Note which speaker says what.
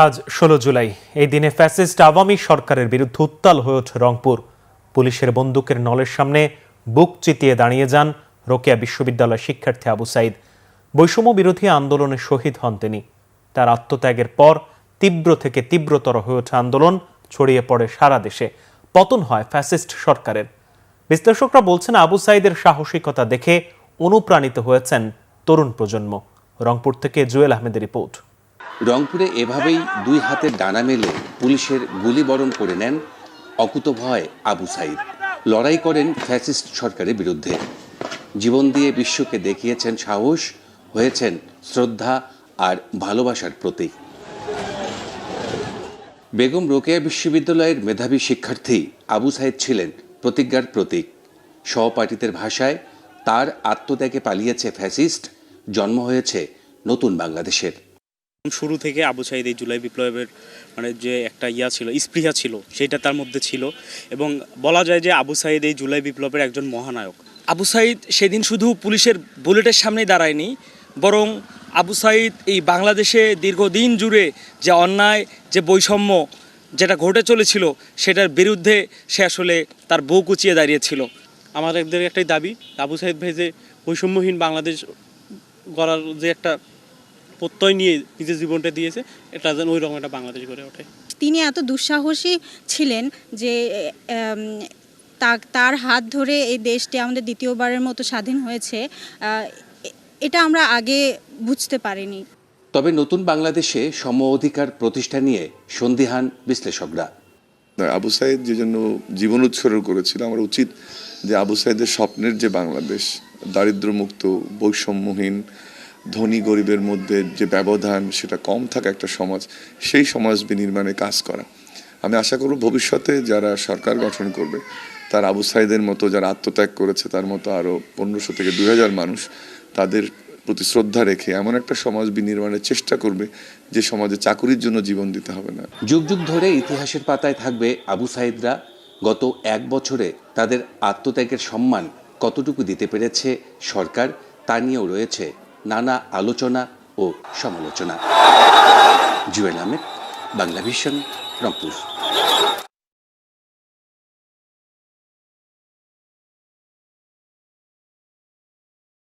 Speaker 1: আজ ১৬ জুলাই এই দিনে ফ্যাসিস্ট আওয়ামী সরকারের বিরুদ্ধে উত্তাল হয়ে ওঠে রংপুর। পুলিশের বন্দুকের নলের সামনে বুক চিতিয়ে দাঁড়িয়ে যান রোকেয়া বিশ্ববিদ্যালয়ের শিক্ষার্থী আবু সাইদ। বৈষম্য বিরোধী আন্দোলনে শহীদ হন তিনি। তার আত্মত্যাগের পর তীব্র থেকে তীব্রতর হয়ে ওঠে আন্দোলন, ছড়িয়ে পড়ে সারা দেশে, পতন হয় ফ্যাসিস্ট সরকারের। বিশ্লেষকরা বলছেন, আবু সাইদের সাহসিকতা দেখে অনুপ্রাণিত হয়েছেন তরুণ প্রজন্ম। রংপুর থেকে জুয়েল আহমেদের রিপোর্ট।
Speaker 2: রংপুরে এভাবেই দুই হাতে ডানা মেলে পুলিশের গুলিবরণ করে নেন অকুতোভয় আবু সাইদ। লড়াই করেন ফ্যাসিস্ট সরকারের বিরুদ্ধে। জীবন দিয়ে বিশ্বকে দেখিয়েছেন সাহস, হয়েছেন শ্রদ্ধা আর ভালোবাসার প্রতীক। বেগম রোকেয়া বিশ্ববিদ্যালয়ের মেধাবী শিক্ষার্থী আবু সাইদ ছিলেন প্রতিজ্ঞার প্রতীক। সহপাঠীদের ভাষায়, তার আত্মত্যাগে পালিয়েছে ফ্যাসিস্ট, জন্ম হয়েছে নতুন বাংলাদেশের।
Speaker 3: শুরু থেকে আবু সাইদ এই জুলাই বিপ্লবের যে একটা ছিল, স্পৃহা ছিল, সেটা তার মধ্যে ছিল এবং বলা যায় যে আবু সাইদ এই জুলাই বিপ্লবের একজন মহানায়ক।
Speaker 4: আবু সাইদ সেদিন শুধু পুলিশের বুলেটের সামনেই দাঁড়ায়নি, বরং আবু সাইদ এই বাংলাদেশে দীর্ঘদিন জুড়ে যে অন্যায়, যে বৈষম্য যেটা ঘটে চলেছিল, সেটার বিরুদ্ধে সে আসলে তার বুক উঁচিয়ে দাঁড়িয়েছিল।
Speaker 3: আমাদের একটাই দাবি, আবু সাইদ ভাই যে বৈষম্যহীন বাংলাদেশ গড়ার যে একটা প্রত্যয় নিয়ে নিজের জীবনটা দিয়েছে, এটা যেন ওই রকম একটা বাংলাদেশ গড়ে ওঠে।
Speaker 5: তিনি এত দুঃসাহসী ছিলেন যে তার হাত ধরে এই দেশটি আমাদের দ্বিতীয়বারের মতো স্বাধীন হয়েছে, এটা আমরা আগে বুঝতে পারিনি।
Speaker 2: তবে নতুন বাংলাদেশে সম অধিকার প্রতিষ্ঠা নিয়ে সন্দিহান বিশ্লেষকরা।
Speaker 6: আবু সাইদ যে জন্য জীবন উৎসর্গ করেছিল, আমার উচিত যে আবু সাইদের স্বপ্নের যে বাংলাদেশ, দারিদ্র্যমুক্ত, বৈষম্যহীন, ধনী গরিবের মধ্যে যে ব্যবধান সেটা কম থাকা একটা সমাজ, সেই সমাজ বিনির্মাণে কাজ করা। আমি আশা করব ভবিষ্যতে যারা সরকার গঠন করবে, তার আবু সাইদের মতো যারা আত্মত্যাগ করেছে, তার মতো আরও 1500 থেকে 2000 মানুষ তাদের প্রতি শ্রদ্ধা রেখে এমন একটা সমাজ বিনির্মাণের চেষ্টা করবে যে সমাজে চাকুরির জন্য জীবন দিতে হবে না।
Speaker 2: যুগ যুগ ধরে ইতিহাসের পাতায় থাকবে আবু সাইদরা। গত 1 বছরে তাদের আত্মত্যাগের সম্মান কতটুকু দিতে পেরেছে সরকার, তা নিয়েও রয়েছে নানা আলোচনা ও সমালোচনা। জুয়েল আহমেদ, বাংলা ভিশন, রংপুর।